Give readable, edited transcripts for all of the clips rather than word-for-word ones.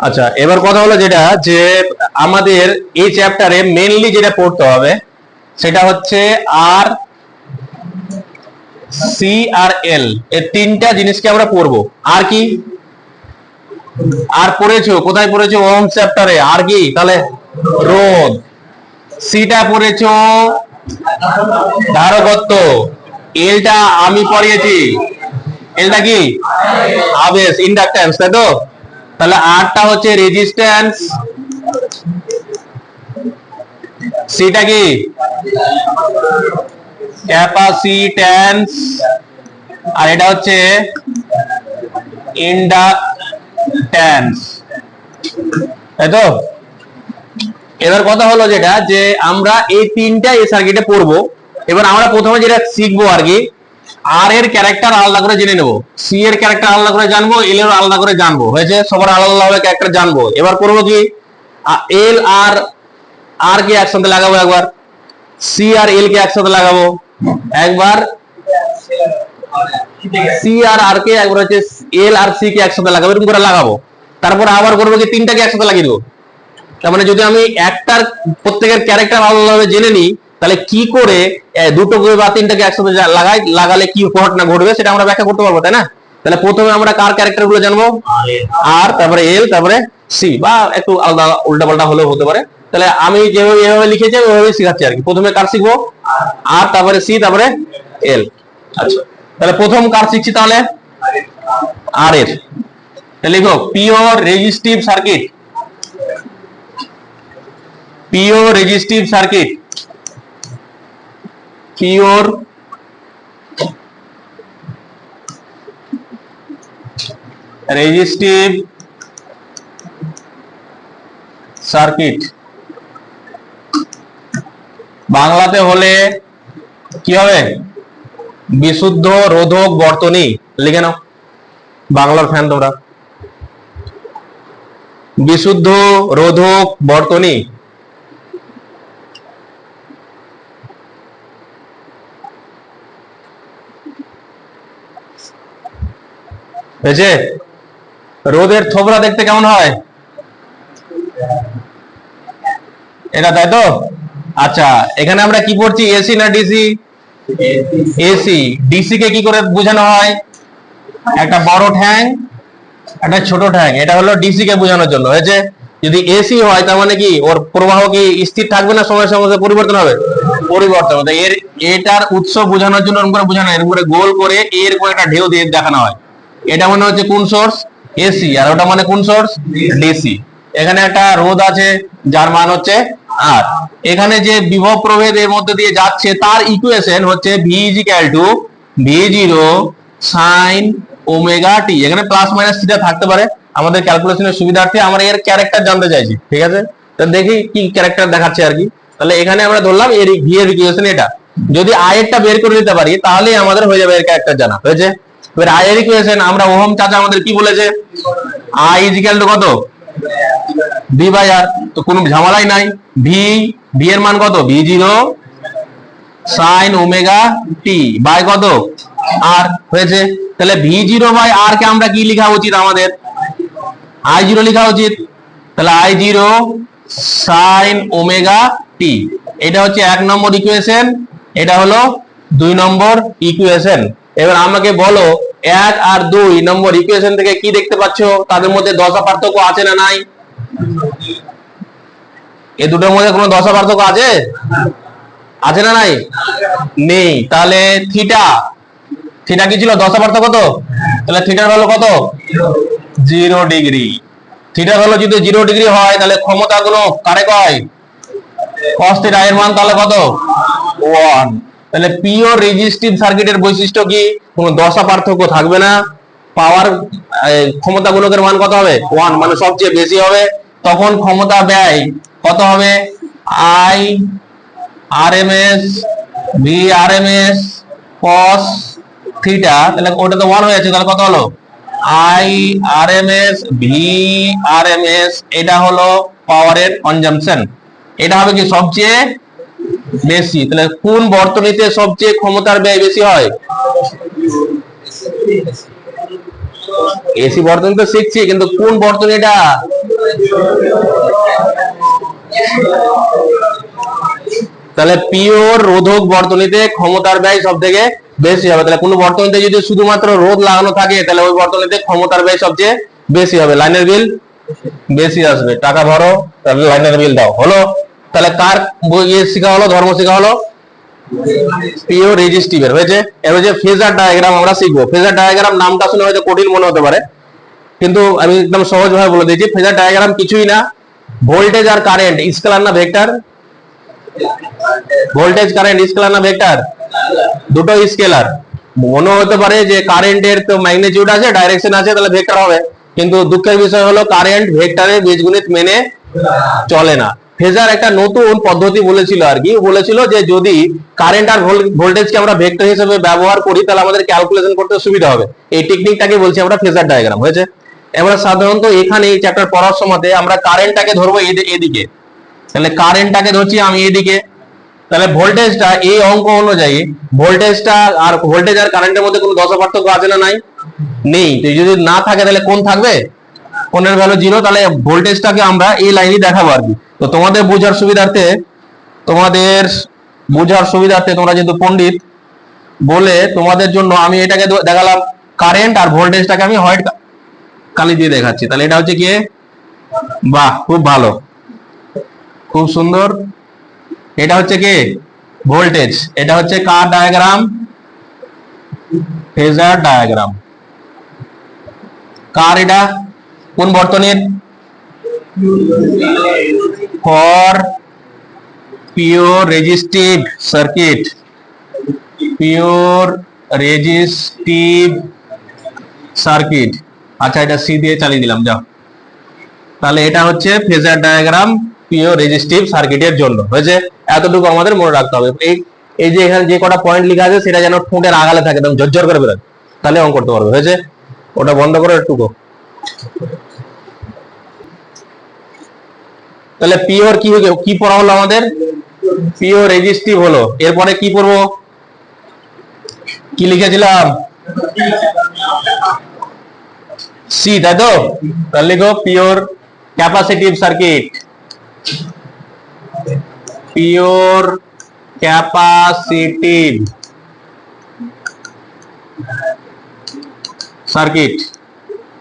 আচ্ছা, এবার কথা হলো যেটা যে আমাদের এই চ্যাপ্টারে মেইনলি যেটা পড়তে হবে সেটা হচ্ছে আর, সি আর এল, এই তিনটা জিনিসকে আমরা পড়বো। আর কি আর পড়েছো, কোথায় পড়েছো? ওহম চ্যাপ্টারে। আর কি তাহলে? রোধ। সিটা পড়েছো ধারকত্ব। এলটা আমি পড়িয়েছি, এলটা কি? আবেশ, ইন্ডাকট্যান্স, তাই তো? তাহলে আরটা হচ্ছে রেজিস্ট্যান্স, সিটা কি? ক্যাপাসিট্যান্স, আর এটা হচ্ছে ইন্ডাকট্যান্স, তাই তো? এবার কথা হলো যেটা যে আমরা এই তিনটা এই সার্কিটে পড়বো। এবার আমরা প্রথমে যেটা শিখবো আর কি, আর এর ক্যারেক্টার আলাদা করে জেনে নেবো, সি এর ক্যারেক্টার আলাদা করে জানবো, এল এর আলাদা করে জানবো, হয়েছে? সবার আলাদা আলাদা ক্যারেক্টার জানবো। এবার করবো কি, এল আর আর কে একসাথে লাগাবো একবার, সি আর এল কে একসাথে লাগাবো একবার, সি আর আর কে একবার হচ্ছে এল আর সি কে একসাথে লাগাবো, এরকম করে লাগাবো। তারপর আবার করবো কি, তিনটাকে একসাথে লাগিয়ে দেবো। তার মানে যদি আমি একটার প্রত্যেকের ক্যারেক্টার আলাদাভাবে জেনে নিই, তাহলে কি করে দুটো বা তিনটাকে একসাথে লাগালে কি ঘটনা ঘটবে সেটা আমরা ব্যাখ্যা করতে পারবো, তাই না? তাহলে প্রথমে আমরা কার ক্যারেক্টার গুলো জানবো? আর, তারপরে এল, তারপরে সি, বা একটু আলাদা উল্টা পাল্টা হলেও হতে পারে। তাহলে আমি যেভাবে এভাবে লিখেছি ওইভাবে শিখাচ্ছি আর কি। প্রথমে কার শিখবো? আর, তারপরে সি, তারপরে এল। আচ্ছা, তাহলে প্রথম কার শিখছি তাহলে? আর এর। লিখো pure resistive circuit, pure resistive circuit, pure resistive circuit. বাংলাতে হলে কি হবে? বিশুদ্ধ রোধক বর্তনী। লিখে নাও, বাংলার ফ্যান তোমরা। বিশুদ্ধ রোধক বর্তনী। হয়েছে? রোদের থোবরা দেখতে কেমন হয়? এটা, তাই তো? আচ্ছা, এখানে আমরা কি পড়ছি, এসি না ডিসি? এসি। ডিসি কে কি করে বোঝানো হয়? একটা বড় ঠ্যাং, একটা ছোট ঠ্যাং, এটা হলো ডিসি কে বোঝানোর জন্য। হয়েছে? যদি এসি হয় তার মানে কি ওর প্রবাহ কি স্থির থাকবে না সময়ের সঙ্গে পরিবর্তন হবে? পরিবর্তন হবে। এর এটার উৎস বোঝানোর জন্য এরকম করে বোঝানো হয়, এরকম করে গোল করে এর করে একটা ঢেউ দিয়ে দেখানো হয়। এটা মনে হচ্ছে কোন সোর্স? এসি। আর ওটা মানে কোন সোর্স? ডিসি। এখানে একটা রোধ আছে যার মান হচ্ছে আর। এখানে যে বিভব প্রভেদ এর মধ্যে দিয়ে যাচ্ছে তার ইকুয়েশন হচ্ছে V is equal to V zero sine omega t. এখানে প্লাস মাইনাস থিটা থাকতে পারে, আমাদের ক্যালকুলেশনের সুবিধার্থে আমরা এর ক্যারেক্টার জানতে চাইছি, ঠিক আছে? তো দেখি কি ক্যারেক্টার দেখাচ্ছে আর কি। তাহলে এখানে আমরা ধরলাম এর ভি এর ইকুয়েশন এটা। যদি আই এরটা বের করে নিতে পারি তাহলেই আমাদের হয়ে যাবে এর ক্যারেক্টার জানা। হয়েছে? এবার আই এর ইকুয়েশন আমরা ওহম চাচা আমাদের কি বলেছে? আই ইজ ইকুয়াল টু কত? V by R. তো কোনো ঝামেলাই নাই। ভি, ভি এর মান কত? V zero sine omega t by কত? আর। হয়েছে? তাহলে ভি জিরো বাই আর কে আমরা কি লেখা উচিত? আমাদের আই জিরো লেখা উচিত। তাহলে আই জিরো সাইন ওমেগা টি, এটা হচ্ছে 1 নম্বর ইকুয়েশন, এটা হলো 2 নম্বর ইকুয়েশন। এবার আমাকে বলো 1 আর 2 নম্বর ইকুয়েশন থেকে কি দেখতে পাচ্ছ? তাদের মধ্যে দশা পার্থক্য আছে না নাই? এই দুটোর মধ্যে কোনো দশা পার্থক্য আছে? আছে না নাই? নেই। তাহলে থিটা, থিটা কি ছিল? দশা পার্থক্য কত? তাহলে থিটার ভ্যালু কত? 0 ডিগ্রি। থিটার ভ্যালু যদি 0 ডিগ্রি হয় তাহলে ক্ষমতা গুলো কারেক্ট হয়। cos থিটা এর মান তাহলে কত? 1। তাহলে পিওর রেজিস্টিভ সার্কিটের বৈশিষ্ট্য কি? কোনো দশা পার্থক্য থাকবে না। পাওয়ার ক্ষমতা গুলোকের মান কত হবে? 1, মানে সবচেয়ে বেশি হবে। তখন ক্ষমতা ব্যয় কত হবে? I RMS V RMS cos theta, তাহলে ওটা তো 1 হয়ে যাচ্ছে, তাহলে কত হলো? আই আরএমএস ভি আরএমএস, এটা হলো পাওয়ারের কনজাম্পশন। এটা হবে কি সবচেয়ে বেশি। তাহলে কোন বর্তনীতে সবচেয়ে ক্ষমতার ব্যয় বেশি হয়? এসি বর্তনী তো শিখছি, কিন্তু কোন বর্তনী এটা? তাহলে পিওর রোধক বর্তনীতে ক্ষমতার ব্যয় সব থেকে বেশি হবে। তাহলে কোনো বর্তনীতে যদি শুধুমাত্র রোধ লাগানো থাকে তাহলে ওই বর্তনীতে ক্ষমতার ব্যয় সবচেয়ে বেশি হবে, লাইনের বিল বেশি আসবে। টাকা ভরো, তাহলে লাইনের বিল দাও, হলো। তাহলে কার ইয়ে শেখা হলো, ধর্ম শেখা হলো? পিওর রেজিস্টিভের হয়েছে। এবার যে ফেজার ডায়াগ্রাম আমরা শিখবো। ফেজার ডায়াগ্রাম নামটা শুনে হয়তো কঠিন মনে হতে পারে, কিন্তু আমি একদম সহজ ভাবে বলে দিয়েছি। ফেজার ডায়াগ্রাম কিছুই না, ভোল্টেজ আর কারেন্ট স্কেলার না ভেক্টর? ভোল্টেজ কারেন্ট স্কেলার না ভেক্টর? দুটো স্কেলার। মনে হতে পারে যে কারেন্টের তো ম্যাগনিটিউড আছে, ডাইরেকশন আছে, তাহলে ভেক্টর হবে, কিন্তু দুঃখের বিষয় হলো কারেন্ট ভেক্টরের বীজগণিত মেনে চলে না। ফেজার একটা নতুন পদ্ধতি বলেছিল আর কি, বলেছিল যে যদি কারেন্ট আর ভোল্টেজকে আমরা ভেক্টর হিসেবে ব্যবহার করি তাহলে আমাদের ক্যালকুলেশন করতে সুবিধা হবে। এই টেকনিকটাকে বলছি আমরা ফেজার ডায়াগ্রাম, হয়েছে। এবার সাধারণত এখানে এই চ্যাপ্টার পড়ার সময়তে আমরা কারেন্টটাকে ধরবো এদিকে, তাহলে কারেন্টটাকে ধরছি আমি এদিকে, তাহলে ভোল্টেজটা এই অঙ্ক অনুযায়ী ভোল্টেজটা আর ভোল্টেজ আর কারেন্টের মধ্যে কোনো দশা পার্থক্য আছে না? নাই, নেই। তো যদি না থাকে তাহলে কোন থাকবে? কোণের ভ্যালু 0। তাহলে ভোল্টেজটাকে আমরা এই লাইনে দেখাবো আর কি। তো তোমাদের বোঝার সুবিধার্থে তোমরা যেহেতু পণ্ডিত বলে তোমাদের জন্য আমি এটাকে দেখালাম, কারেন্ট আর ভোল্টেজটাকে আমি হোয়াইট কালি দিয়ে দেখাচ্ছি। তাহলে এটা হচ্ছে কি? বাহ, খুব ভালো, খুব সুন্দর। এটা হচ্ছে কি? ভোল্টেজ। এটা হচ্ছে কার ডায়াগ্রাম? Phasor diagram. কার এটা? কোন বর্তনীর? For pure resistive circuit, pure resistive circuit. আচ্ছা, এটা সি দিয়ে চালিয়ে দিলাম, যাও। তাহলে এটা হচ্ছে ফেজার ডায়াগ্রাম পিওর রেজিস্টিভ সার্কিটের জন্য, হয়েছে। এতটুকু আমাদের মনে রাখতে হবে। এই যে এখানে যে কটা পয়েন্ট লেখা আছে সেটা যেন ঠোঁটের আগালে থাকে, একদম ঝরঝর করে বেরোয়, তাহলে অঙ্ক করতে পারবে, হয়েছে। ওটা বন্ধ করো একটুকু। তাহলে পিওর কি পড়া হলো আমাদের? পিওর রেজিস্টিভ হলো। এরপরে কি পড়বো? কি লিখেছিলাম? সি, তাই তো? তাহলে লিখো pure capacitive circuit, pure capacitive circuit.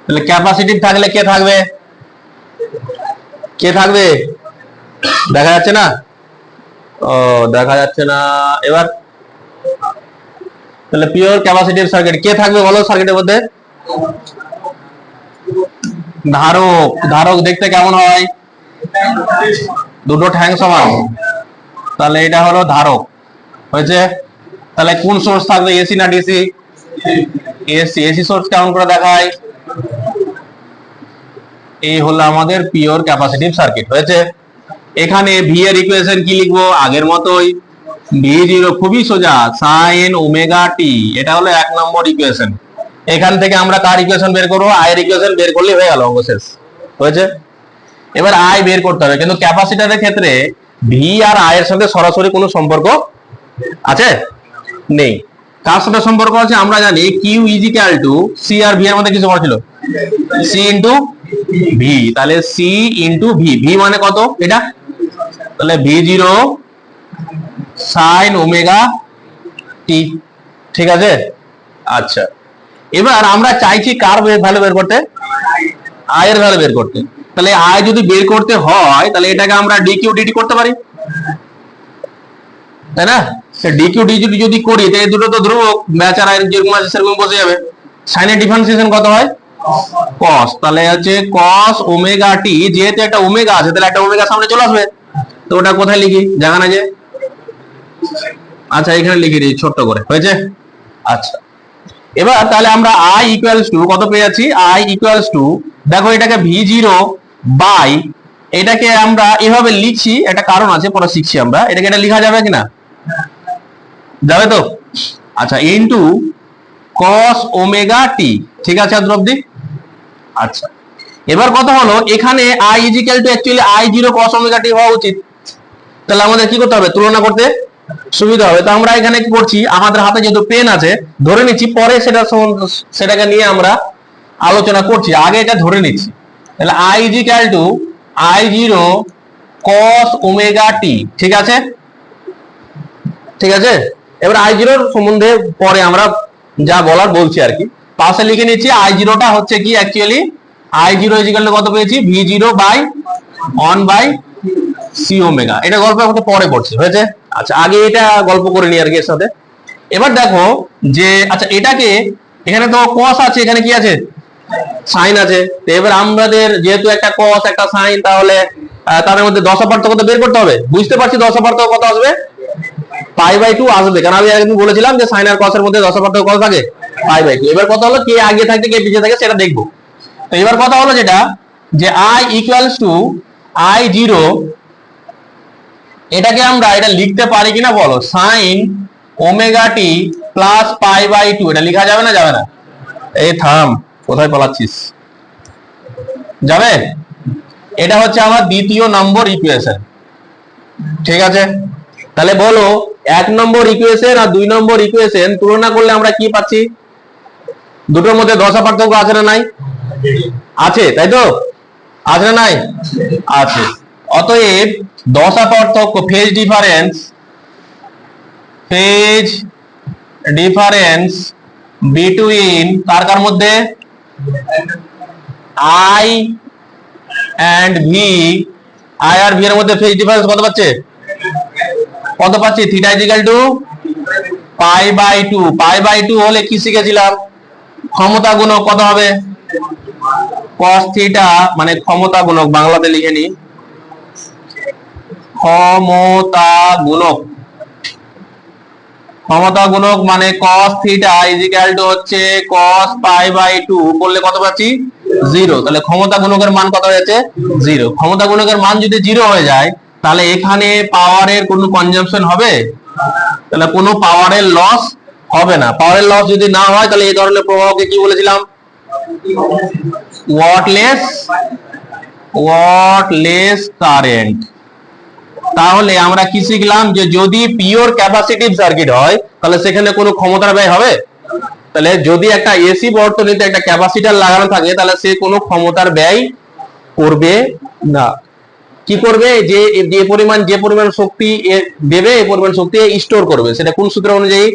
তাহলে ক্যাপাসিটিভ থাকলে কে থাকবে? কে থাকবে? দেখা যাচ্ছে না? ও, দেখা যাচ্ছে না। এবার তাহলে পিওর ক্যাপাসিটিভ সার্কিট কে থাকবে বলো সার্কিটের মধ্যে? ধারক। ধারক দেখতে কেমন হয়? দুটো ঠ্যাং সমান, তাহলে এটা হলো ধারক, হয়েছে। তাহলে কোন সোর্স থাকবে, এসি না ডিসি? এসি। এসি সোর্স কেমন করে দেখায়? এই হলো আমাদের পিওর ক্যাপাসিটিভ সার্কিট, হয়েছে। এখানে ভি এর ইকুয়েশন কি লিখবো? আগের মতোই, V0 খুবই সোজা, সাইন ওমেগা টি। এটা হলো 1 নম্বর ইকুয়েশন। এখান থেকে আমরা কার ইকুয়েশন বের করবো? আই এর ইকুয়েশন বের করলে হয়ে গেল, অঙ্ক শেষ, হয়েছে। এবার আই বের করতে হবে, কিন্তু ক্যাপাসিটরের ক্ষেত্রে ভি আর আই এর সাথে সরাসরি কোনো সম্পর্ক আছে? নেই। কার সাথে সম্পর্ক আছে? আমরা জানি Q is equal to C আর ভি এর মধ্যে কিছু ছিল, সি ইন্টু ভি। তাহলে সি ইন্টু ভি, ভি মানে কত? এটা। তাহলে V0 সাইন ওমেগা টি, ঠিক আছে। আচ্ছা, এবার আমরা চাইছি কার ভ্যালু বের করতে? আই এর ভ্যালু বের করতে। তাহলে আই যদি বের করতে হয় তাহলে এটাকে আমরা ডিকিউ ডিটি করতে পারি, তাই না? ডিকিউ ডিটি যদি করি তাহলে দুটো তো ধ্রুবক, ম্যাচ আর আই যেরকম আছে সেরকম বসে যাবে। সাইনের ডিফারেন্সিয়েশন কত হয়? কস। তাহলে হচ্ছে কস ওমেগা টি, যেহেতু একটা ওমেগা আছে তাহলে একটা ওমেগা সামনে চলে আসবে, তো ওটা কোথায় লিখি? জায়গা না যে, আচ্ছা এখানে লিখে দিই ছোট্ট করে, হয়েছে। আচ্ছা, এবার তাহলে আমরা আই ইকুয়ালস টু কত পেয়ে যাচ্ছি? আই ইকুয়ালস টু, দেখো এটাকে V0 বাই, এটাকে আমরা এভাবে লিখছি, একটা কারণ আছে, পরে শিখছি আমরা। এটাকে এটা লেখা যাবে কিনা? যাবে তো? আচ্ছা, ইনটু কস ওমেগা টি, ঠিক আছে এত অবধি? আচ্ছা, এবার কথা হলো এখানে I is equal to actually I0 cos omega t হওয়া উচিত। তাহলে আমাদের কি করতে হবে? তুলনা করতে সুবিধা হবে। তো আমরা এখানে কি করছি, আমাদের হাতে যেহেতু পেন আছে ধরে নিচ্ছি, পরে সেটাকে নিয়ে আমরা আলোচনা করছি, আগে এটা ধরে নিচ্ছি। তাহলে I is equal to I0 cos omega t. ঠিক আছে, ঠিক আছে। এবার I0 সম্বন্ধে পরে আমরা যা বলার বলছি আর কি, পাশে লিখে নিচ্ছি। I0 টা হচ্ছে কি actually I0 is equal to কত পেয়েছি, V0 by 1 by C omega. এটা গল্প আমাকে পরে পড়ছি, হয়েছে। আচ্ছা, আগে এটা গল্প করে নি আর কি এর সাথে। এবার দেখো যে আচ্ছা এটাকে, এখানে তো cos আছে, এখানে কি আছে, সাইন আছে। তো এবার আমাদের যেহেতু একটা cos একটা সাইন, তাহলে তাদের মধ্যে দশা পার্থক্য তো বের করতে হবে। বুঝতে পারছি দশা পার্থক্য কত আসবে, π/2 আসবে, কারণ আমি একদিন বলেছিলাম যে সাইন আর cos এর মধ্যে দশা পার্থক্য কত থাকে, π/2। এবার কথা হলো কে আগে থাকে কে পিছিয়ে থাকে সেটা দেখবো। তো এবার কথা হলো যেটা, যে I ইকুয়ালস টু I0, এটাকে আমরা এটা লিখতে পারি কিনা বলো, সাইন ওমেগা টি প্লাস π/2। এটা লেখা যাবে না, যাবে না? এই থাম, কোথায় পালাচ্ছিস, যাবে? এটা হচ্ছে আমার দ্বিতীয় নম্বর ইকুয়েশন। ঠিক আছে, তাহলে বলো 1 নম্বর ইকুয়েশন আর 2 নম্বর ইকুয়েশন তুলনা করলে আমরা কি পাচ্ছি, দুটোর মধ্যে দশা পার্থক্য আছে না নাই? আছে, তাই তো? আছে না নাই? আছে। অতএব দশা পার্থক্য, ফেজ ডিফারেন্স বিটুইন কার কার মধ্যে, I and V, I R V এর মধ্যে ফেজ ডিফারেন্স কত পাচ্ছে, কত পাচ্ছি, থিটা ইজ ইকুয়াল টু π/2। π/2 হলে কি শিখেছিলাম, ক্ষমতা গুণক কত হবে, cos থিটা, মানে ক্ষমতা গুণক, বাংলাতে লিখে নি, ক্ষমতা গুণক। ক্ষমতা গুণক মানে cos theta is equal two হচ্ছে cos π/2 করলে কত পাচ্ছি, 0। তাহলে ক্ষমতা গুণকের মান কত হয়েছে, 0। ক্ষমতা গুণকের মান যদি 0 হয়ে যায়, তাহলে এখানে পাওয়ারের কোনো কনজাম্পশন হবে, তাহলে কোনো পাওয়ারের লস হবে না। পাওয়ারের লস যদি না হয়, তাহলে এই ধরনের প্রবাহকে কি বলেছিলাম, ওয়াটলেস কারেন্ট। তাহলে আমরা কি শিখলাম, যে যদি পিওর ক্যাপাসিটিভ সার্কিট হয়, তাহলে সেখানে কোনো ক্ষমতার ব্যয় হবে। তাহলে যদি একটা এসি বর্তনীতে একটা ক্যাপাসিটর লাগানো থাকে, তাহলে সে কোনো ক্ষমতার ব্যয় করবে না। কি করবে, যে পরিমাণ শক্তি দেবে, এই পরিমাণ শক্তি স্টোর করবে। সেটা কোন সূত্র অনুযায়ী,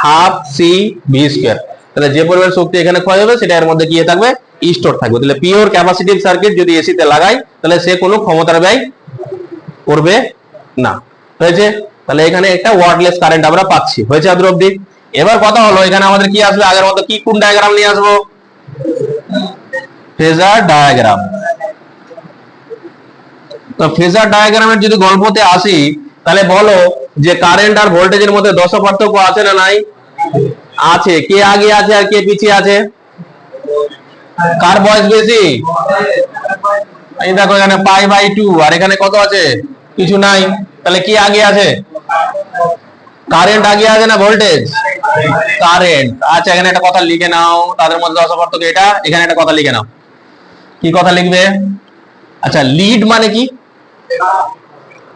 হাফ সি ভি স্কয়ার। তাহলে যে পরিমাণ শক্তি এখানে ক্ষয় হবে, সেটা এর মধ্যে কি থাকবে, স্টোর থাকবে। তাহলে পিওর ক্যাপাসিটিভ সার্কিট যদি এসিতে লাগাই, তাহলে সে কোনো ক্ষমতার ব্যয় করবে না। হয়েছে? তাহলে এখানে একটা ওয়াটলেস কারেন্ট আমরা পাচ্ছি। হয়েছে আদর অব্দি? এবার কথা হলো এখানে আমাদের কি আসবে, আগের মতো কি কোন ডায়াগ্রাম নিয়ে আসবো, ফেজার ডায়াগ্রাম। তো ফেজার ডায়াগ্রামের যদি গল্পতে আসি, তাহলে বলো যে কারেন্ট আর ভোল্টেজের মধ্যে দশা পার্থক্য আছে না নাই? আছে। কে আগে আছে আর কে পিছিয়ে আছে? কার বয়স বেশি? এই দেখো এখানে π/2, আর এখানে কত আছে, কিছু নাই। তাহলে কি আগে আছে, কারেন্ট আগে আছে না ভোল্টেজ? কারেন্ট। আচ্ছা, এখানে একটা কথা লিখে নাও, তাদের মধ্যে দশা পার্থক্য এটা। এখানে একটা কথা লিখে নাও, কি কথা লিখবে? আচ্ছা, লিড মানে কি?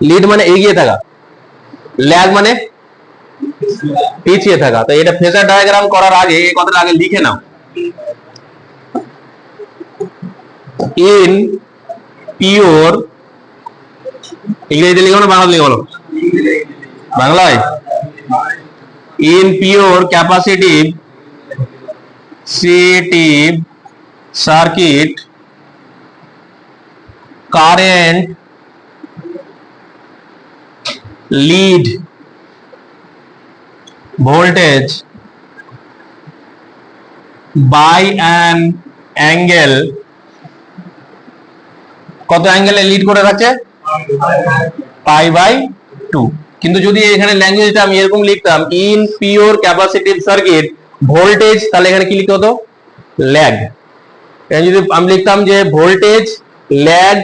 লিড মানে এগিয়ে থাকা, ল্যাগ মানে পিছিয়ে থাকা। তো এটা ফেজার ডায়াগ্রাম করার আগে এই কথাটা আগে লিখে নাও। ইন পিওর, ইংরেজিতে লিখো না বাংলাতে লিখো, বলো বাংলায়। In pure capacitive circuit, current lead voltage by an angle, কত অ্যাঙ্গেলে লিড করে রাখছে, π/2। কিন্তু যদি এখানে ল্যাঙ্গুয়েজটা আমি এরকম লিখতাম, in pure capacitive circuit voltage, তাহলে এখানে কি লিখতে হতো, ল্যাগ। এখানে যদি আমি লিখতাম যে voltage lag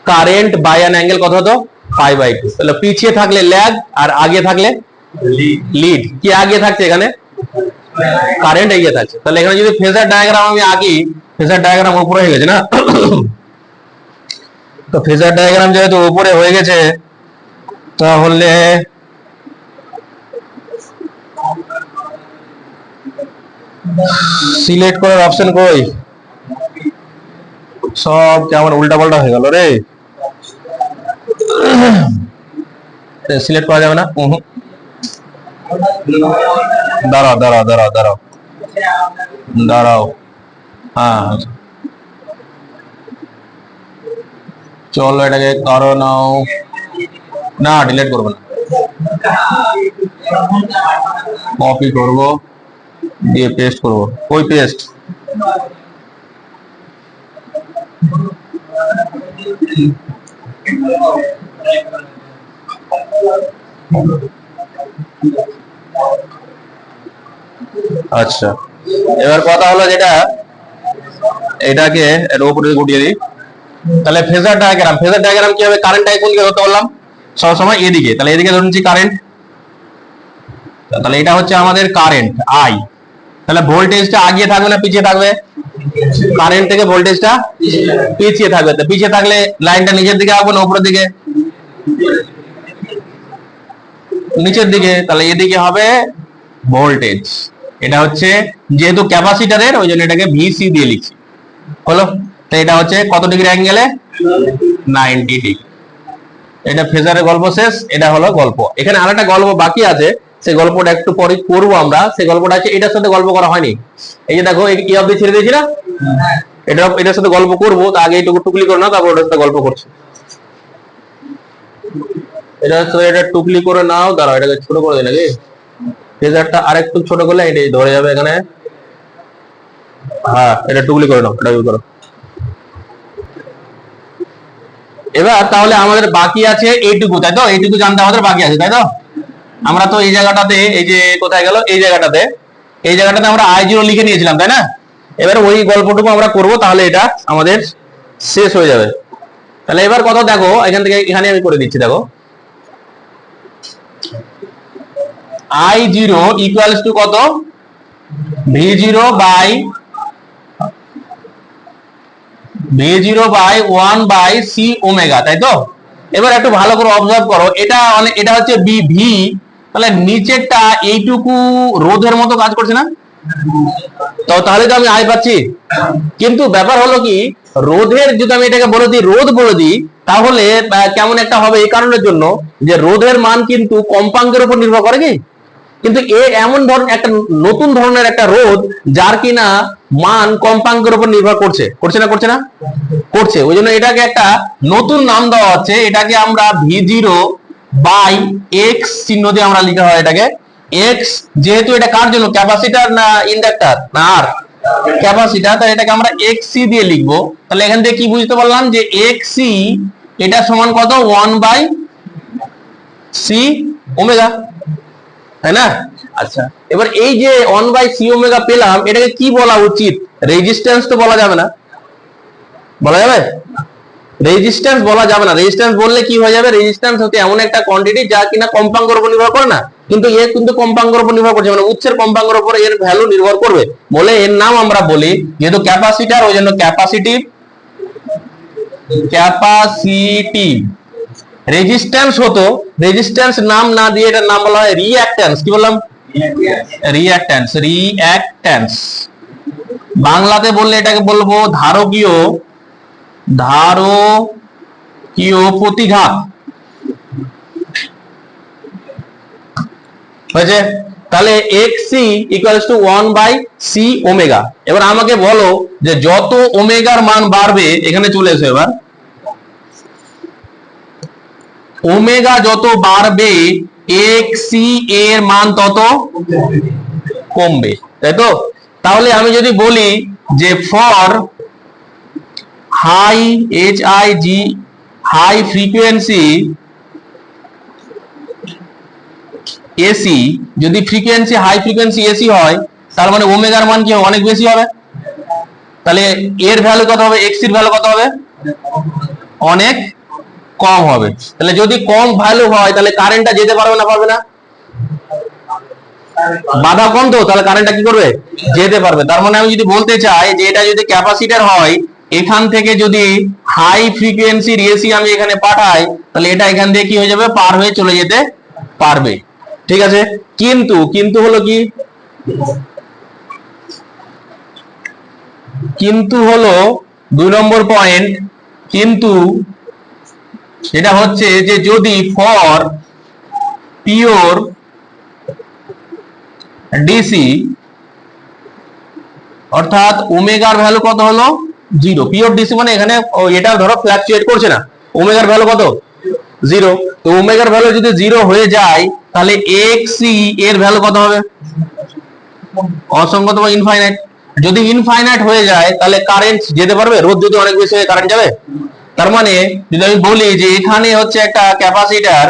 current by an angle, কত হতো, π/2। তাহলে পিছিয়ে থাকলে ল্যাগ আর আগে থাকলে লিড। কি আগে থাকছে এখানে, কারেন্ট এগিয়ে থাকছে। তাহলে এখানে যদি ফেজার ডায়াগ্রাম আমি আঁকি, ফেজার ডায়াগ্রাম উপরে হয়ে গেছে না, তো ফেজার ডায়াগ্রাম যেহেতু উপরে হয়ে গেছে, তাহলে সিলেক্ট করার অপশন কই, সব কেমন উল্টা পাল্টা হয়ে গেল রে। সিলেক্ট করা যাবে না। দাঁড়াও দাঁড়াও দাঁড়াও দাঁড়াও দাঁড়াও। হ্যাঁ চলো এটাকে করো নাও। না ডিলিট করবো না, কপি করব দিয়ে পেস্ট করব। ওই পেস্ট। আচ্ছা এবার কথা হলো যেটা, এটাকে এর উপরে গুটিয়ে দিই। তাহলে ফেজার ডায়াগ্রাম কি হবে? কারেন্ট কোন দিকে হতে বললাম? সবসময় এদিকে। তাহলে এদিকে ধরে নিচ্ছি কারেন্ট। তাহলে এটা হচ্ছে আমাদের কারেন্ট আই। তাহলে ভোল্টেজটা আগিয়ে থাকবে না পিছিয়ে থাকবে? কারেন্ট থেকে ভোল্টেজটা পিছিয়ে থাকবে। তো পিছিয়ে থাকলে লাইনটা নিচের দিকে আসবে না উপরের দিকে? নিচের দিকে। তাহলে এদিকে হবে ভোল্টেজ। এটা হচ্ছে যেহেতু ক্যাপাসিটরের, ওই জন্য এটাকে ভিসি দিয়ে লিখছি। হলো? তো এটা হচ্ছে কত ডিগ্রি অ্যাঙ্গেলে? 90 ডিগ্রি। এটা ফেজারের গল্প শেষ। এটা হলো গল্প। এখানে আরেকটা গল্প বাকি আছে, সেই গল্পটা একটু পরে করবো আমরা। সেই গল্পটা আছে, এটার সাথে গল্প করা হয়নি। এই যে দেখো এই অবধি ছেড়ে দিয়েছি না, এটার সাথে গল্প করবো। তো আগে এইটুকু টুকলি করে নাও, তারপর ওটার সাথে গল্প করছি। এটা টুকলি করে নাও। দাঁড়াও এটাকে ছোট করে দিই নাকি? ফেজারটা আরেকটু ছোট করলে এটাই ধরে যাবে এখানে। হ্যাঁ এটা টুকলি করে নাও, এটা করো। এবার তাহলে আমাদের বাকি আছে এইটুকু, তাই তো? এইটুকু জানতে আমাদের বাকি আছে, তাই তো? আমরা তো এই জায়গাটাতে, এই যে কোথায় গেল, এই জায়গাটাতে আমরা I0 লিখে নিয়েছিলাম, তাই না? এবার ওই গল্পটুকু আমরা করব, তাহলে এটা আমাদের শেষ হয়ে যাবে। তাহলে এবার কথা দেখো, এখান থেকে এখানে আমি করে দিচ্ছি। দেখো I0 ইকুয়ালস টু কত? V0 by 1 by C omega, তাই তো? এবার একটু ভালো করে অবজার্ভ করো, এটা হচ্ছে ভি। তাহলে নিচেরটা এইটুকু রোধের মতো কাজ করছে না? তো তাহলে তো আমি আই পাচ্ছি। কিন্তু ব্যাপার হলো কি, রোধের যদি আমি এটাকে বলে দিই, রোধ বলে দিই, তাহলে কেমন একটা হবে? এই কারণের জন্য যে রোধের মান কিন্তু কম্পাঙ্কের উপর নির্ভর করে কি? কিন্তু এমন ধরনের একটা নতুন ধরনের একটা রোধ, যার কিনা মান কম্পাঙ্কের উপর নির্ভর করছে। করছে না? করছে না? করছে। ওই জন্য এটাকে একটা নতুন নাম দেওয়া হচ্ছে। এটাকে আমরা V0 বাই এক্স চিহ্ন দিয়ে আমরা লিখা হয় এটাকে এক্স। যেহেতু এটা কার জন্য? ক্যাপাসিটার না ইন্ডাক্টর না আর? ক্যাপাসিটার। তাহলে এটাকে আমরা এক্সসি দিয়ে লিখবো। তাহলে এখান থেকে কি বুঝতে পারলাম? যে এক্সসি এটা সমান কত? 1 বাই সি ওমেগা, তাই না? আচ্ছা এবার এই যে 1 বাই সি ওমেগা পেলাম, এটাকে কি বলা উচিত? রেজিস্ট্যান্স তো বলা যাবে না। বলা যাবে? রেজিস্ট্যান্স বলা যাবে না। রেজিস্ট্যান্স বললে কি হয়ে যাবে? রেজিস্ট্যান্স হচ্ছে এমন একটা কোয়ান্টিটি যা কিনা কম্পাঙ্কের উপর নির্ভর করে না, কিন্তু এর কিন্তু কম্পাঙ্কের উপর নির্ভর করছে, মানে উৎসের কম্পাঙ্কের উপর এর ভ্যালু নির্ভর করবে বলে এর নাম আমরা বলি, যেহেতু ক্যাপাসিটার ওই জন্য ক্যাপাসিটিভ। রেজিস্ট্যান্স হতো, রেজিস্ট্যান্স নাম না দিয়ে এটার নাম বলা হয় রিঅ্যাক্ট্যান্স। কি বললাম? রিঅ্যাক্ট্যান্স। বাংলাতে বললে এটাকে বলবো ধারকীয় প্রতিঘাত। হয়েছে? তাহলে XC equals to 1 by C omega. এবার আমাকে বলো যে যত ওমেগার মান বাড়বে, এখানে চলে এসো, এবার ওমেগা যত বাড়বে এক্সসি এর মান তত কমবে, তাই তো? তাহলে আমি যদি বলি যে for high high frequency AC, যদি ফ্রিকোয়েন্সি হাই ফ্রিকোয়েন্সি এসি হয়, তার মানে ওমেগার মান কি অনেক বেশি হবে। তাহলে এর ভ্যালু কত হবে? এক্স এর ভ্যালু কত হবে? অনেক কম হবে। তাহলে যদি কম ভ্যালু হয়, তাহলে কারেন্টটা যেতে পারবে না? পারবে না? বাধা কম তো, তাহলে কারেন্টটা কি করবে? যেতে পারবে। তার মানে আমি যদি বলতে চাই যে এটা যদি ক্যাপাসিটর হয়, এখান থেকে যদি হাই ফ্রিকোয়েন্সির এসি আমি এখানে পাঠাই, তাহলে এটা এখান দিয়ে কি হয়ে যাবে? পার হয়ে চলে যেতে পারবে। ঠিক আছে? কিন্তু হলো কি, কিন্তু হলো 2 নম্বর পয়েন্ট, কিন্তু এটা হচ্ছে যে যদি ফর পিওর ডিসি, অর্থাৎ ওমেগার ভ্যালু কত হলো 0, পিওর ডিসি মানে এখানে এটা ধরো ফ্ল্যাকচুয়েট করছে না, ওমেগার ভ্যালু কত 0, তো ওমেগার ভ্যালু যদি 0 হয়ে যায় তাহলে এক্সি এর ভ্যালু কত হবে, অসংখ্য বা ইনফাইনাইট। যদি ইনফাইনাইট হয়ে যায় তাহলে কারেন্ট যেতে পারবে, রোধ যদি অনেক বেশি হয় কারেন্ট যাবে। তার মানে যদি আমি বলি যে এখানে হচ্ছে একটা ক্যাপাসিটার,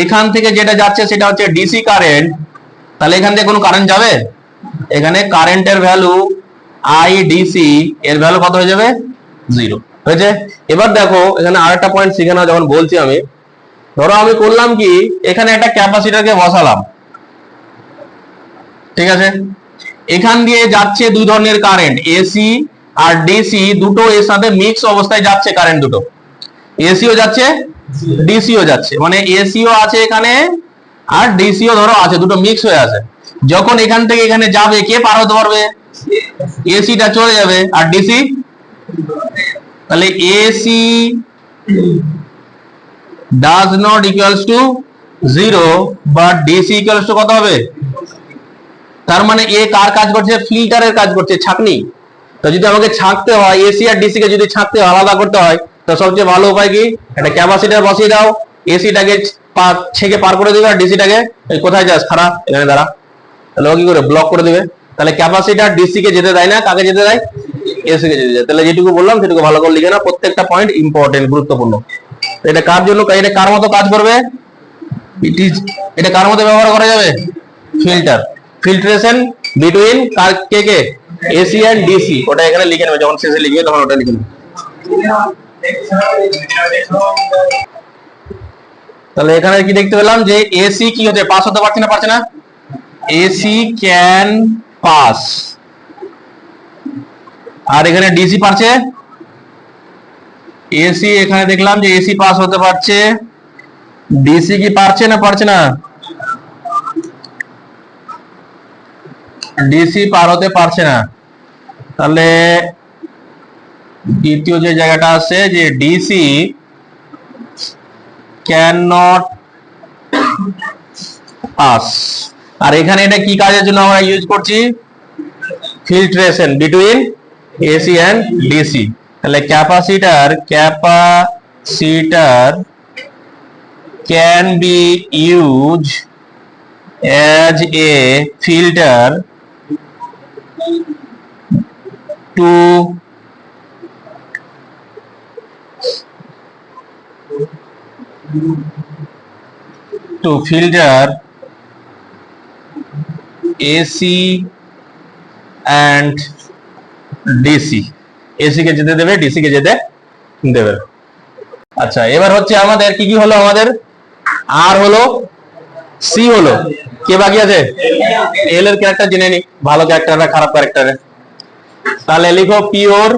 এখান থেকে যেটা যাচ্ছে সেটা হচ্ছে ডিসি কারেন্ট, তাহলে এখান থেকে কোনো কারেন্ট যাবে, এখানে কারেন্টের ভ্যালু আই ডিসি এর ভ্যালু কত হয়ে যাবে 0 হয়েছে। এবার দেখো এখানে আরেকটা পয়েন্ট শিখে নাও, যখন বলছি আমি, ধরো আমি করলাম কি এখানে একটা ক্যাপাসিটরকে বসালাম, ঠিক আছে, এখান দিয়ে যাচ্ছে দুই ধরনের কারেন্ট, এসি আর ডিসি, দুটো এর সাথে মিক্স অবস্থায় যাচ্ছে কারেন্ট, দুটো এসিও যাচ্ছে ডিসিও যাচ্ছে, মানে এসিও আছে এখানে আর ডিসিও ধরো আছে, দুটো মিক্স হয়ে আছে। যখন এখান থেকে এখানে যাবে কে পার হতে পারবে, এসিটা চলে যাবে, আর ডিসি, তাহলে AC does not equals to 0 but DC equals to কত হবে। তার মানে এ কার কাজ করছে, ফিল্টারের কাজ করছে, ছাঁকনি। তো যদি আমাকে ছাঁকতে হয় এসি আর ডিসি কে যদি ছাঁকতে হয়, আলাদা করতে হয়, তো সবচেয়ে ভালো উপায় কি, একটা ক্যাপাসিটর বসিয়ে দাও, এসিটাকে ছেঁকে পার করে দিবে, আর ডিসিটাকে কোথায় যাস খাড়া এখানে দাঁড়া, তাহলে ও কি করে ব্লক করে দিবে। তাহলে ক্যাপাসিটর ডিসি কে যেতে দেয় না, কাকে যেতে দেয়, এসি কে যেতে দেয়। তাহলে যেটুকু বললাম সেটুকু ভালো করে লিখে না, প্রত্যেকটা পয়েন্ট ইম্পর্টেন্ট, গুরুত্বপূর্ণ। এটা কার জন্য, এটা কার মতো কাজ করবে, এটা কার মতো ব্যবহার করা যাবে, ফিল্টার, ফিল্ট্রেশন বিটুইন কার কে কে, এসি এন্ড ডিসি, ওটা এখানে লিখে নেবে, যখন শেষে লিখবে তখন ওটা লিখে নেবে। তাহলে এখানে কি দেখতে পেলাম যে এসি কি হচ্ছে, পাস হতে পারছে না, পারছে না, এসি ক্যান পাস, আর এখানে ডিসি পারছে, এসি এখানে দেখলাম যে এসি পাস হতে পারছে, ডিসি কি পারছে না, পারছে না, ডিসি পার হতে পারছে না। তাহলে দ্বিতীয় যে জায়গাটা আছে যে ডিসি ক্যান নট পাস, আর এখানে এটা কি কাজের জন্য আমরা ইউজ করছি, filtration between AC and DC. তাহলে capacitor can be use as a filter to filter AC and DC, AC কে যেতে দেবে, DC কে যেতে দেবে। আচ্ছা এবার হচ্ছে আমাদের কি কি হলো, আমাদের আর হলো, সি হলো, কে বাকি আছে, এল এর ক্যারেক্টার জেনে নি, ভালো ক্যারেক্টার না খারাপ ক্যারেক্টার। তাহলে লিখো পিওর,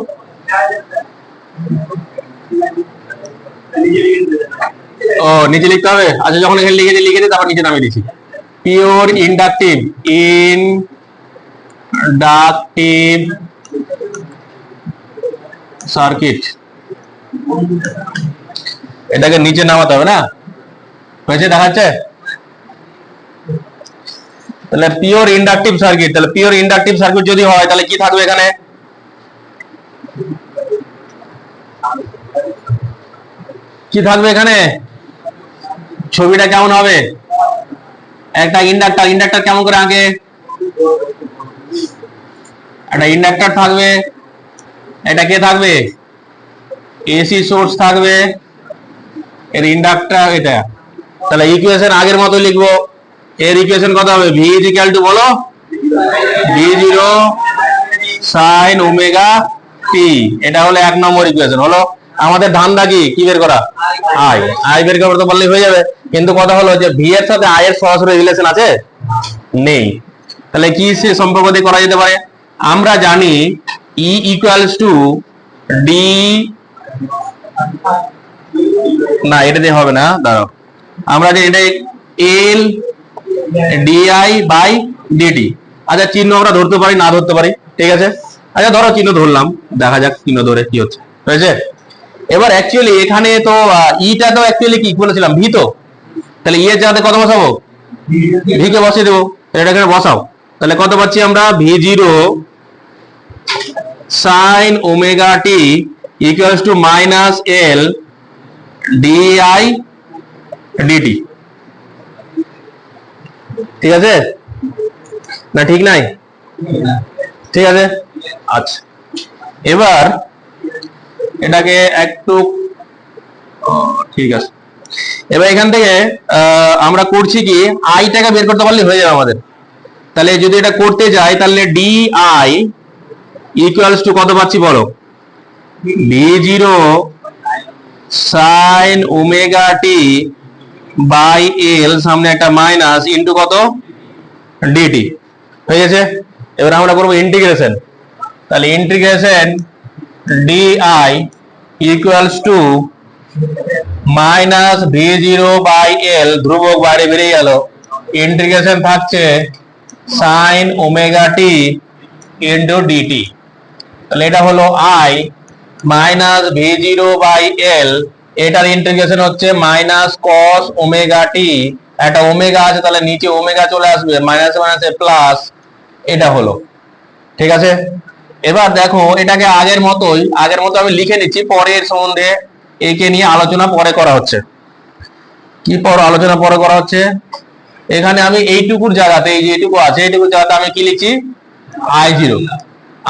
ও নিচে লিখতে হবে, আচ্ছা যখন এখানে লিখে দিই তারপর নিচে নামিয়ে দিচ্ছি। পিওর ইন্ডাকটিভ সার্কিট, এটাকে নিচে নামাতে হবে না, হয়েছে দেখাচ্ছে। তাহলে পিওর ইন্ডাকটিভ সার্কিট, তাহলে পিওর ইন্ডাকটিভ সার্কিট যদি হয় তাহলে কি থাকবে এখানে, কি থাকবে এখানে, ছবিটা কেমন হবে, একটা ইন্ডাক্টর, ইন্ডাক্টর কেমন করে আগে, একটা ইন্ডাক্টর থাকবে, এটা কে থাকবে, এসি সোর্স থাকবে, এর ইন্ডাক্টর এটা। তাহলে ইকুয়েশন আগের মতো লিখবো, এর ইকুয়েশন কত হবে, ভি ইজ ইকুয়াল টু বলো, V0 sin ওমেগা টি, এটা হলো 1 নম্বর ইকুয়েশন হলো। আমাদের ধান্দা কি বের করা, আই বের করতে পারলে হয়ে যাবে, কিন্তু কথা হলো যে ভি এর সাথে আই এর সরাসরি রিলেশন আছে নেই, তাহলে কি সে সম্পর্ক দিয়ে করা যেতে পারে, আমরা জানি ই ইকুয়ালস টু ডি, না এটা দিয়ে হবে না, দাঁড়াও, আমরা যে এটা এল ডিআই বাই ডিটি, আচ্ছা চিহ্ন আমরা ধরতে পারি না ধরতে পারি, ঠিক আছে, আচ্ছা ধরো চিহ্ন ধরলাম, দেখা যাক চিহ্ন ধরে কি হচ্ছে, হয়েছে। এবার অ্যাকচুয়ালি এখানে তো ইটা তো অ্যাকচুয়ালি কি বলেছিলাম, ভি তো, তাহলে ই এর জায়গাতে কত বসাবো, ভি কে বসিয়ে দেবো, এটা এখানে বসাও। তাহলে কত পাচ্ছি আমরা, V zero sine omega t equals to minus L di dt. ঠিক আছে না, ঠিক নাই? ঠিক আছে, আচ্ছা। এবার এটাকে একটু, ঠিক আছে, এবার এখান থেকে আমরা করছি কি, আইটাকে বের করতে পারলে হয়ে যাবে আমাদের। তাহলে যদি এটা করতে যাই তাহলে ডি আই ইকুয়ালস টু কত পাচ্ছি বলো, V zero sine omega t by L, সামনে একটা মাইনাস, ইন্টু কত, ডিটি। হয়ে গেছে। এবার আমরা করবো ইন্টিগ্রেশন, তাহলে integration d I equals to minus V zero by L, ধ্রুবক বাইরে বেরিয়ে গেল, ইন্টিগ্রেশন থাকছে sine omega t into dt. তাহলে এটা হলো I minus V zero by L, এটার ইন্টিগ্রেশন হচ্ছে মাইনাস কস ওমেগা টি, একটা ওমেগা আছে তাহলে নিচে ওমেগা চলে আসবে, মাইনাস মাইনাসে প্লাস, এটা হলো। ঠিক আছে। এবার দেখো এটাকে আগের মতো আমি লিখে নিচ্ছি, পরের সম্বন্ধে একে নিয়ে আলোচনা পরে করা হচ্ছে। কি আলোচনা পরে করা হচ্ছে, এখানে আমি এইটুকুর জায়গাতে, এই যে এইটুকু আছে, এইটুকুর জায়গাতে আমি কি লিখছি,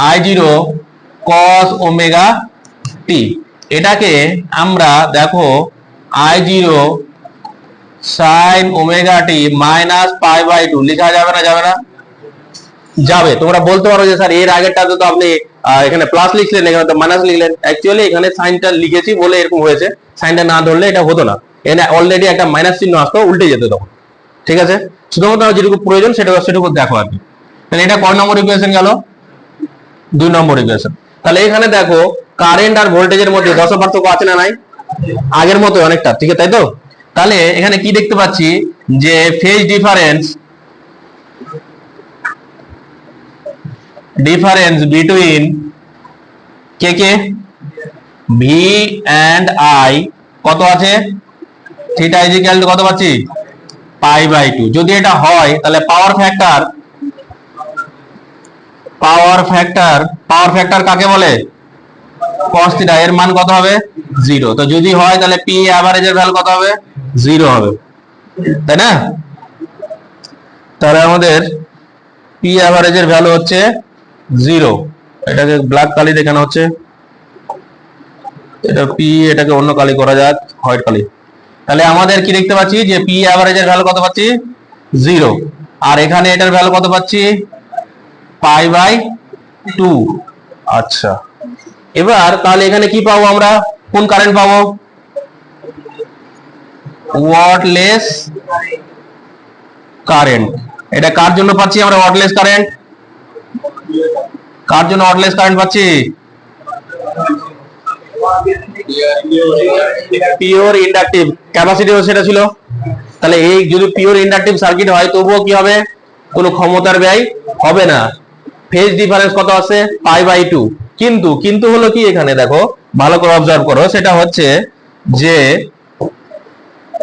I zero cos omega t. এটাকে আমরা দেখো I zero sine omega t minus pi by two লেখা যাবে না, যাবে না? যাবে। তোমরা বলতে পারো যে স্যার এর আগেরটাতে তো আপনি এখানে প্লাস লিখলেন, এখানে তো মাইনাস লিখলেন। অ্যাকচুয়ালি এখানে সাইনটা লিখেছি বলে এরকম হয়েছে, সাইনটা না ধরলে এটা হতো না, এখানে অলরেডি একটা মাইনাস চিহ্ন আসতো, উল্টে যেত তখন। ঠিক আছে, শুধুমাত্র যেটুকু প্রয়োজন সেটুকু দেখো আর কি। তাহলে এটা কয় নম্বর ইকুয়েশন গেল, 2 নম্বর ইকুয়েশন। তাহলে এখানে দেখো কারেন্ট আর ভোল্টেজের মধ্যে 10 পার্থক্য আছে না নাই, আগের মতো অনেকটা, ঠিক আছে তাই তো? তাহলে এখানে কি দেখতে পাচ্ছি যে ফেজ ডিফারেন্স বিটুইন কে ভি এন্ড আই কত আছে, থিটা ইজ ইকুয়াল টু কত পাচ্ছি, পাই বাই টু। যদি এটা হয় তাহলে পাওয়ার ফ্যাক্টর কাকে বলে, cos থিটা, এর মান কত হবে, 0। তো যদি হয় তাহলে পি অ্যাভারেজের ভ্যালু কত হবে, 0 হবে, তাই না? তাহলে আমাদের পি অ্যাভারেজের ভ্যালু হচ্ছে 0। এটাকে ব্ল্যাক কালি দেখানো হচ্ছে, এটা পি, এটাকে অন্য কালি করা যাক, হোয়াইট কালি। তাহলে আমাদের কি দেখতে পাচ্ছি যে পি অ্যাভারেজের ভ্যালু কত পাচ্ছি, 0, আর এখানে এটার ভ্যালু কত পাচ্ছি, পাই বাই 2। আচ্ছা, এবার তাহলে এখানে কি পাবো আমরা, কোন কারেন্ট পাবো, ওয়াটলেস কারেন্ট। এটা কার জন্য পাচ্ছি আমরা ওয়াটলেস কারেন্ট, কার জন্য ওয়াটলেস কারেন্ট পাচ্ছি, পিওর ইন্ডাকটিভ ক্যাপাসিটিও সেটা ছিল। তাহলে এই যদি পিওর ইন্ডাকটিভ সার্কিট হয় তবুও কি হবে, কোনো ক্ষমতার ব্যয় হবে না। ফেজ ডিফারেন্স কত আছে, পাই বাই 2। কিন্তু হলো কি, এখানে দেখো ভালো করে অবজার্ভ করো, সেটা হচ্ছে যে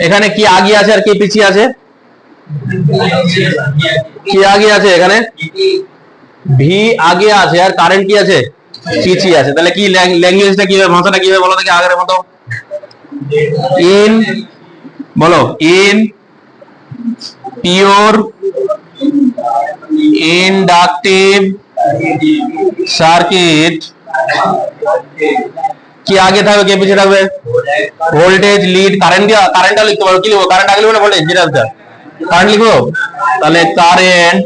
এখানে কি আগে আছে আর কি পিছিয়ে আছে, কি আগে আছে, এখানে ভি আগে আছে আর কারেন্ট কি আছে, পিছিয়ে আছে। তাহলে কি ল্যাঙ্গুয়েজটা কি হবে, ভাষাটা কি হবে বলো দেখি আগের মতো, ইন বলো, ইন পিওর ইন্ডাকটিভ সার্কিট কি আগে থাকবে, কে পিছিয়ে থাকবে, ভোল্টেজ লিড। কারেন্টটা লিখতে পারো, কি লিখবো, কারেন্ট আগে লিখবো না ভোল্টেজ, যেটা কারেন্ট লিখবো। তাহলে কারেন্ট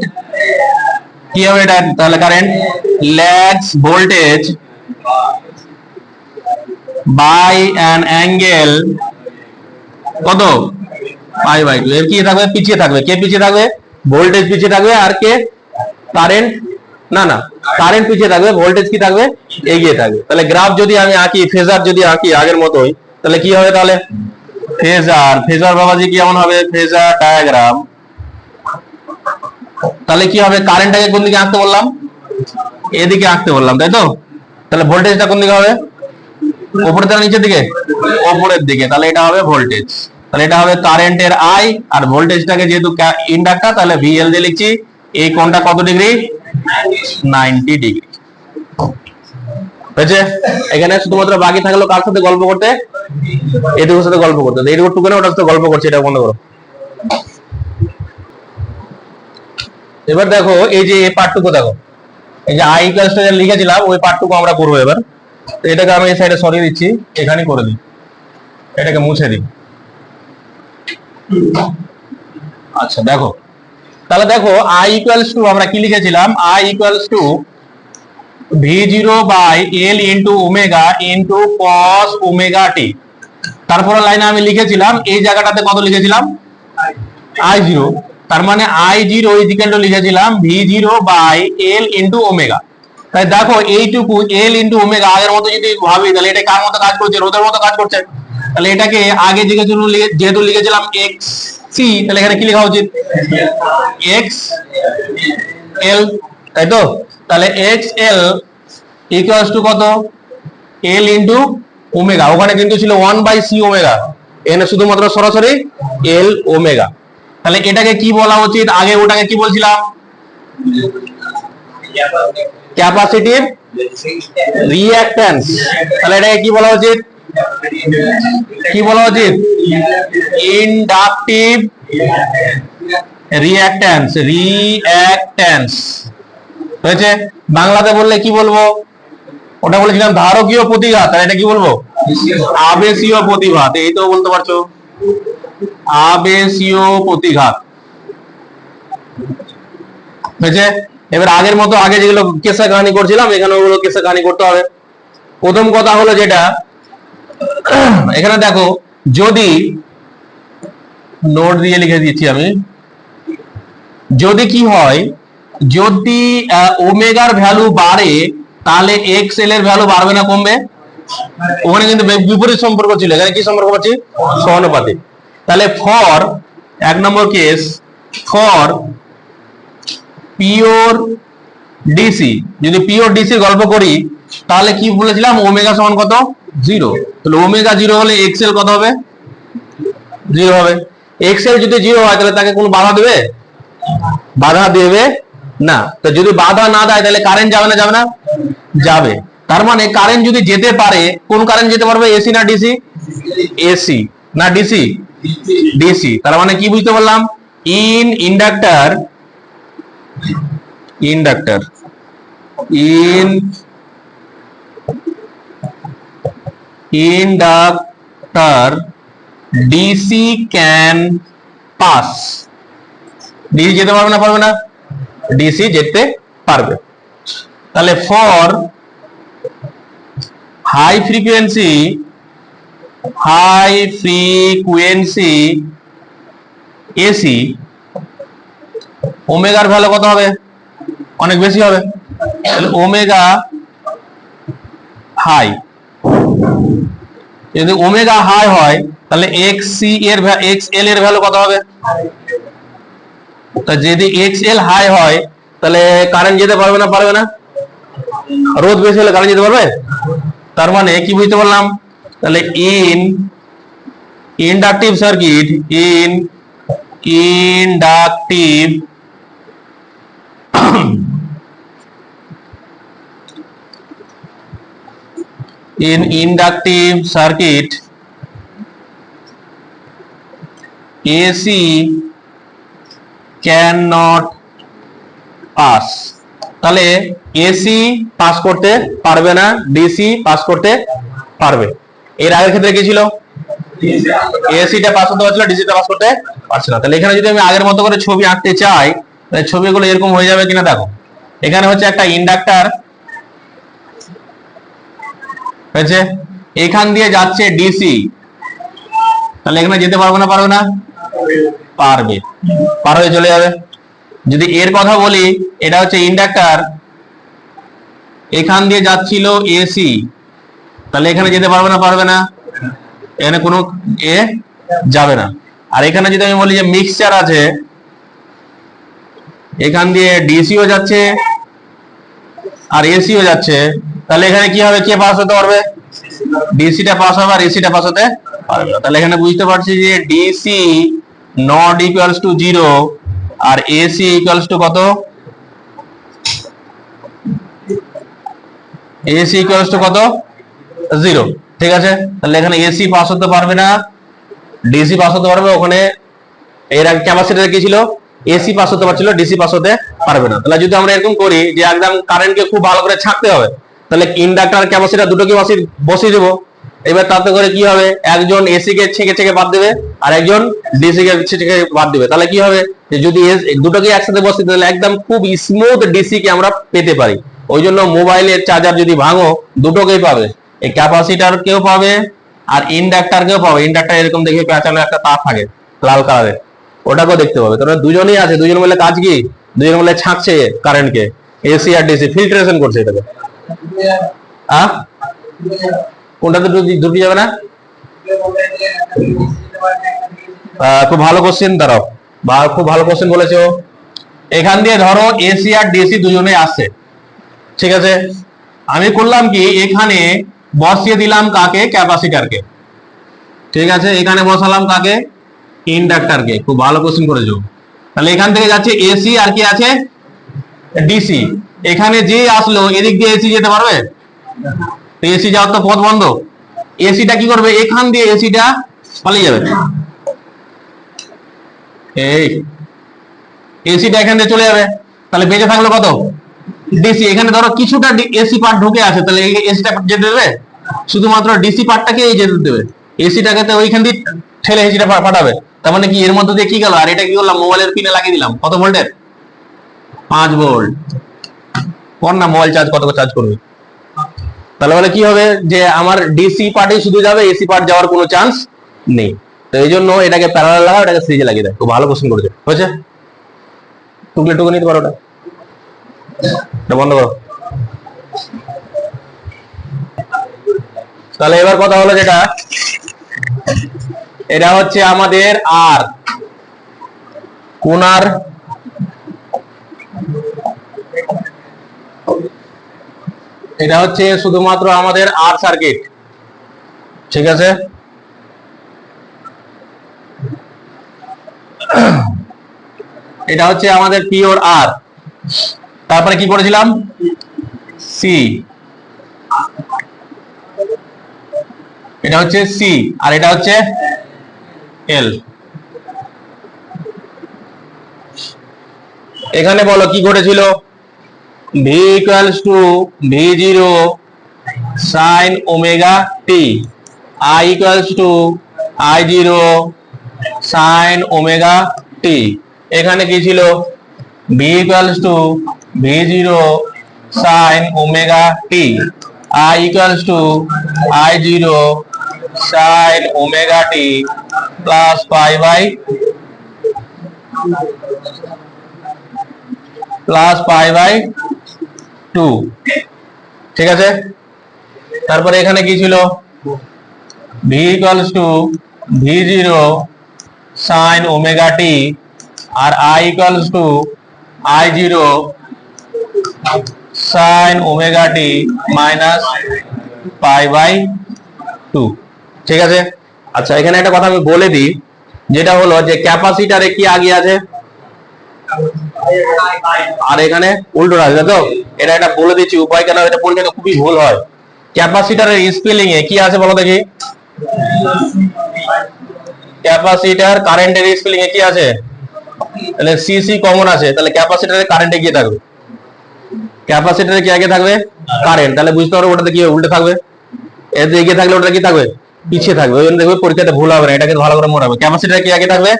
কি হবে এটা, তাহলে current lags voltage by an angle কত, পাই বাই 2। এর কি থাকবে, পিছিয়ে থাকবে, কে পিছিয়ে থাকবে, ভোল্টেজ পিছিয়ে থাকবে, আর কে, কারেন্ট, না কারেন্ট পিছিয়ে থাকবে, ভোল্টেজ কি থাকবে, এগিয়ে থাকবে। তাহলে গ্রাফ যদি আমি আঁকি, ফেজার যদি আঁকি আগের মতোই, তাহলে কি হবে, তাহলে ফেজার বাবাজি কেমন হবে, ফেজার ডায়াগ্রাম। তাহলে কি হবে, কারেন্টটাকে কোন দিকে আঁকতে বললাম, এদিকে আঁকতে বললাম, তাই তো? তাহলে ভোল্টেজটা কোন দিকে হবে? উপরের থেকে নিচের দিকে? উপরের দিকে। তাহলে এটা হবে ভোল্টেজ। তাহলে এটা হবে কারেন্টের আই, আর ভোল্টেজটাকে যেহেতু ইন্ডাক্টর, তাহলে ভিএল দিয়ে লিখছি। এই কোণটা কত ডিগ্রি? 90 ডিগ্রি। হয়েছে? এখানে শুধুমাত্র বাকি থাকলো কার সাথে গল্প করতে? এটুকুর সাথে গল্প করতে। এইটুকু টুকুনে ওটার সাথে গল্প করছে, এটা বন্ধ করো। এবার দেখো এই যে পার্টটুকু দেখো, এই যে আই ইকুয়ালস টু লিখেছিলাম ওই পার্টটুকু আমরা করবো এবার। তো এটাকে আমি এই সাইডে সরিয়ে দিচ্ছি, এখানে করে দিই, এটাকে মুছে দিই। আচ্ছা দেখো, তাহলে দেখো আই ইকুয়ালস টু আমরা কি লিখেছিলাম? I equals to V0 by L into omega into cos omega t. তারপরে লাইনে আমি লিখেছিলাম এই জায়গাটাতে কত লিখেছিলাম? I0। তার মানে I0 ইকুয়াল টু লিখেছিলাম V0 by L into omega. তাই দেখো এইটুকু L ইন্টু ওমেগা আগের মতো যদি ভাবি, তাহলে এটা কার মতো কাজ করছে? রোধের মতো কাজ করছে। তাহলে এটাকে আগে যেহেতু লিখেছিলাম এক্স সি, তাহলে এখানে কি লেখা উচিত? এক্স এল, তাই তো? তাহলে এক্স এল ইকুয়ালস টু কত? L into omega. ওখানে কিন্তু ছিল 1/c ওমেগা, এখানে শুধুমাত্র সরাসরি এল ওমেগা। তাহলে এটাকে কি বলা উচিত? আগে ওটাকে কি বলছিলাম? Capacitive reactance. তাহলে এটাকে কি বলা উচিত? কি বলা উচিত? Inductive reactance. রিঅ্যাকট্যান্স হয়েছে। বাংলাতে বললে কি বলবো? ওটা বলেছিলাম ধারকীয় প্রতিঘাত, আর এটা কি বলবো? আবেশীয় প্রতিঘাত। এই তো বলতে পারছো, আবেশীয় প্রতিঘাত হয়েছে। এবার আগের মতো আগে যেগুলো কেসা কাহিনী করছিলাম, এখানে ওগুলো কেসা কাহিনী করতে হবে। প্রথম কথা হলো যেটা, এখানে দেখো যদি নোট দিয়ে লিখে দিচ্ছি আমি, যদি কি হয়, যদি ওমেগার ভ্যালু বাড়ে তাহলে এক্স এল এর ভ্যালু বাড়বে না কমবে? ওখানে কিন্তু বিপরীত সম্পর্ক ছিল, এখানে কি সম্পর্ক পাচ্ছি? সমানুপাতিক। তাহলে ফর এক নম্বর কেস, ফর পিওর ডিসি, যদি পিওর ডিসি গল্প করি তাহলে কি বলেছিলাম? ওমেগা সমান কত? 0। তাহলে ওমেগা 0 হলে এক্সএল কত হবে? 0 হবে। এক্সএল যদি 0 হয় তাহলে তাকে কোনো বাধা দেবে? বাধা দেবে না। তো যদি বাধা না দেয় তাহলে কারেন্ট যাবে না? যাবে না? যাবে। তার মানে কারেন্ট যদি যেতে পারে, কোন কারেন্ট যেতে পারবে? এসি না ডিসি? এসি না ডিসি? ডিসি। তার মানে কি বুঝতে পারলাম? In inductor, inductor in inductor DC can pass. DC যেতে পারবে না? পারবে না? ডিসি যেতে পারবে। তাহলে for high frequency, high frequency AC, ওমেগার ভ্যালু কত হবে? অনেক বেশি হবে। তাহলে ওমেগা হাই, যদি ওমেগা হাই হয় তাহলে এক্স সি এর এক্স এল এর ভ্যালু কত হবে? তা যদি এক্স এল হাই হয় তাহলে কারেন্ট যেতে পারবে না? পারবে না? রোধ বেশি হলে কারেন্ট যেতে পারবে? তার মানে কি বুঝতে পারলাম? তাহলে in inductive circuit, in inductive in inductive circuit AC cannot pass। তাহলে এসি পাস করতে পারবে না, ডিসি পাস করতে পারবে। এর আগের ক্ষেত্রে কি ছিল? এসিটা পাস করতে পারছিল, ডিসিটা পাস করতে পারছিল না। তাহলে এখানে যদি আমি আগের মতো করে ছবি আঁকতে চাই তাহলে ছবিগুলো এরকম হয়ে যাবে কিনা দেখো। এখানে হচ্ছে একটা ইন্ডাক্টর হয়েছে, এখান দিয়ে যাচ্ছে ডিসি, তাহলে এখানে যেতে পারবে না? পারবে না? পারবে, পার হয়ে চলে যাবে। যদি এর কথা বলি, এটা হচ্ছে ইন্ডাক্টর, এখান দিয়ে যাচ্ছিল এসি, তাহলে এখানে যেতে পারবে না? পারবে না? এখানে কোনো এ যাবে না। আর এখানে যদি আমি বলি যে মিক্সচার আছে, এখান দিয়ে ডিসিও যাচ্ছে আর এসিও যাচ্ছে, তাহলে এখানে কি হবে, কে পাস হতে পারবে? ডিসিটা পাস হবে আর এসিটা পাস হতে পারবে না। তাহলে এখানে বুঝতে পারছি যে ডিসি নট ইকুয়ালস টু 0 আর এসি ইকুয়ালস টু কত? এসি ইকুয়ালস টু কত? 0। ঠিক আছে, তাহলে এখানে এসি পাস হতে পারবে না, ডিসি পাস হতে পারবে। ওখানে এর আগে ক্যাপাসিটর কি ছিল? এসি পাস হতে পারছিল, ডিসি পাস হতে পারবে না। তাহলে যদি আমরা এরকম করি যে একদম কারেন্টকে খুব ভালো করে ছাঁকতে হবে, তাহলে ইন্ডাক্টর আর ক্যাপাসিটর দুটোকে বসিয়ে দেবো। এবার তাতে করে কি হবে, একজন এসি কে ছেঁকে ছেঁকে বাদ দেবে আর একজন ডিসি কে ছেঁকে বাদ দেবে। তাহলে কি হবে, যে যদি দুটোকে একসাথে বসিয়ে দিলে একদম খুব স্মুথ ডিসি কে আমরা পেতে পারি। ওই জন্য মোবাইলের চার্জার যদি ভাঙো, দুটোকেই পাবে, এই ক্যাপাসিটর কেও পাবে আর ইন্ডাক্টর কেও পাবে। ইন্ডাক্টর এরকম দেখে পেঁচানো একটা তার থাকে লাল কালারের, ওটাকেও দেখতে পাবে। তোমরা দুজনেই আছে, দুজন মিলে কাজ কি? দুজন মিলে ছাঁকছে কারেন্টকে, এসি আর ডিসি ফিল্ট্রেশন করছে এটাকে। কোনটাতে দুটি যাবে না? খুব ভালো কোশ্চেন, দাঁড়াও, বা খুব ভালো কোশ্চেন বলেছো। এখান দিয়ে ধরো এসি আর ডিসি দুজনে আসছে, ঠিক আছে। আমি করলাম কি, এখানে বসিয়ে দিলাম কাকে? ক্যাপাসিটরকে। ঠিক আছে, এখানে বসালাম কাকে? ইন্ডাক্টরকে। খুব ভালো কোশ্চেন করেছো। তাহলে এখান থেকে যাচ্ছে এসি আর কি আছে? ডিসি। এখানে যে আসলো এদিক দিয়ে এসি যেতে পারবে? এসি যাওয়ার তো পথ বন্ধ। এসিটা কি করবে, এখান দিয়ে এসিটা পালিয়ে যাবে, এই এসিটা এখান দিয়ে চলে যাবে। তাহলে বেঁচে থাকলো কত? ডিসি। এখানে ধরো কিছুটা এসি পার্ট ঢুকে আছে, তাহলে এসিটা যেতে দেবে? শুধুমাত্র ডিসি পার্টটাকে যেতে দেবে, এসিটাকে তো ওইখান দিয়ে ঠেলে এসিটা পাঠাবে। তার মানে কি, এর মধ্যে দিয়ে কি গেল? আর এটা কি করলাম, মোবাইলের পিনে লাগিয়ে দিলাম। কত ভোল্টের? 5 ভোল্ট। কোন না মোবাইল চার্জ কত করে চার্জ করবে? তাহলে বলে কি হবে, যে আমার ডিসি পার্টে শুধু যাবে, এসি পার্ট যাওয়ার কোনো চান্স নেই। তো এই জন্য এটাকে প্যারালাল লাগাও, এটাকে সিরিজে লাগিয়ে দেয়। খুব ভালো কোশ্চেন করেছে, হয়েছে? টুকলে টুকে নিতে পারো, ওটা বন্ধ করো। তাহলে এবার কথা হলো যেটা, এটা হচ্ছে আমাদের আর কোন আর? এটা হচ্ছে শুধুমাত্র আমাদের আর সার্কিট, ঠিক আছে। এটা হচ্ছে আমাদের পিওর আর। তারপরে কি করেছিলাম? সি। এটা হচ্ছে সি আর এটা হচ্ছে এল। এখানে বলো কি ঘটেছিল? V equals to V0 sine omega t, I equals to I0 sine omega t. এখানে কি ছিল? V equals to V0 sine omega t, I equals to I0 sine omega t plus pi by two, ঠিক আছে। তারপরে এখানে কি ছিল? V equals to V0 sine omega t আর I equals to I0 sine omega t minus pi by two, ঠিক আছে। আচ্ছা, এখানে একটা কথা আমি বলে দিই, যেটা হলো যে ক্যাপাসিটারে কি আগে আছে আর এখানে উল্টো আছে, তো এটা একটা বলে দিচ্ছি উপায়, কেন এটা পরীক্ষাতে খুবই ভুল হয়। ক্যাপাসিটারের স্পেলিং এ কি আছে বলো দেখি? ক্যাপাসিটার কারেন্টের স্পেলিং এ কি আছে? তাহলে সিসি কমন আছে, তাহলে ক্যাপাসিটারে কারেন্টে গিয়ে থাকবে। ক্যাপাসিটারে কি আগে থাকবে? কারেন্ট। তাহলে বুঝতে পারো ওটাতে কি উল্টে থাকবে, এতে এগিয়ে থাকলে ওটা কি থাকবে? পিছিয়ে থাকবে। ওই জন্য দেখবে পরীক্ষাতে ভুল হবে না, এটাকে ভালো করে মনে হবে। ক্যাপাসিটারে কি আগে থাকবে?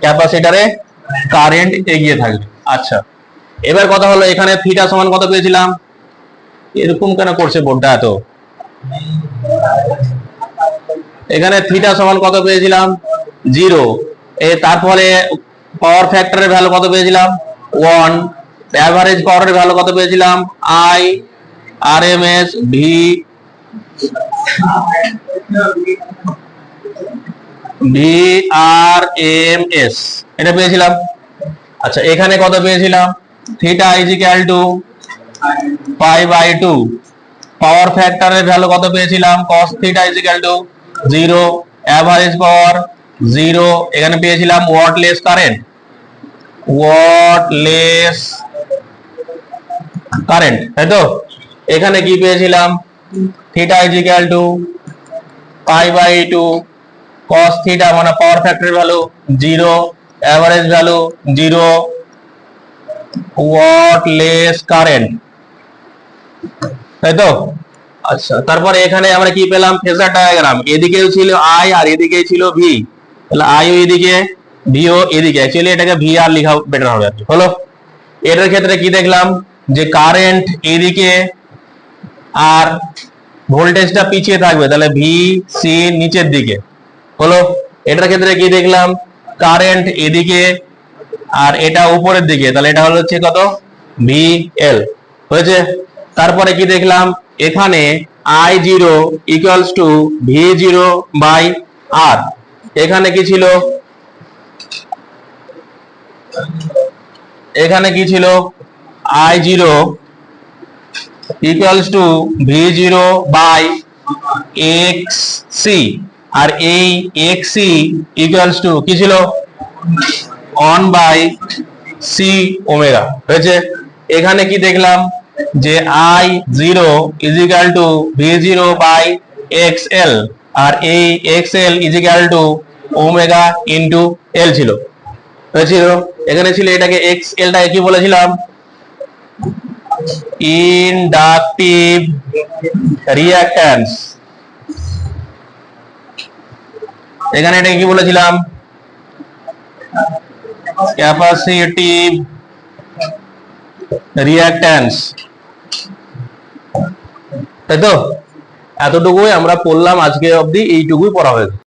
ক্যাপাসিটারে কারেন্ট এগিয়ে থাকবে। আচ্ছা, এবার কথা হলো এখানে থিটা সমান কত পেয়েছিলাম? এরকম কেন করছে বোর্ডটা এত? এখানে থিটা সমান কত পেয়েছিলাম? 0। তারপরে পাওয়ার ফ্যাক্টরের ভ্যালু কত পেয়েছিলাম? 1। এভারেজ পাওয়ারের ভ্যালু কত পেয়েছিলাম? I, RMS, V, VRMS এটা পেয়েছিলাম। আচ্ছা, এখানে কত পেয়েছিলাম? Theta is equal to pi by 2। Power ফ্যাক্টরের ভ্যালু কত পেয়েছিলাম? cos theta is equal to 0, average power 0, এখানে পেয়েছিলাম ওয়াটলেস কারেন্ট, ওয়াটলেস কারেন্ট, তাই তো? এখানে কি পেয়েছিলাম? Theta is equal to pi by 2, cos theta মানে পাওয়ার ফ্যাক্টরের value 0, average value 0, wattless current, তাই তো? আচ্ছা, তারপরে এখানে আমরা কি পেলাম? ফেজার ডায়াগ্রাম, এদিকেও ছিল আই আর এদিকেও ছিল ভি, তাহলে আই ও এদিকে, ভি ও এদিকে, অ্যাকচুয়ালি এটাকে ভি আর লেখা বেটার হবে আর কি। হলো, এটার ক্ষেত্রে কি দেখলাম? যে কারেন্ট এদিকে আর ভোল্টেজটা পিছিয়ে থাকবে, তাহলে ভি সি নিচের দিকে। হলো, এটার ক্ষেত্রে কি দেখলাম? কারেন্ট এদিকে আর এটা উপরের দিকে, তাহলে এটা হলো হচ্ছে কত? ভি এল হয়েছে। তারপরে কি দেখলাম? এখানে I zero equals to V zero by R, এখানে কি ছিল? এখানে কি ছিল? I zero equals to V zero by X C, আর এই এক্স সি ইকুয়ালস টু কি ছিল? 1 বাই সি ওমেগা হয়েছে। এখানে কি দেখলাম? যে I zero is equal to V zero by X L, আর এই X L is equal to omega into L ছিল, হয়েছিল। এখানে ছিল এটাকে এক্স এলটাকে কি বলেছিলাম? Inductive reactance. এখানে এটাকে কি বলেছিলাম? ক্যাপাসিটিভ রিঅ্যাকট্যান্স, তাই তো? এতটুকুই আমরা পড়লাম আজকে অবধি, এইটুকুই পড়া হয়েছে।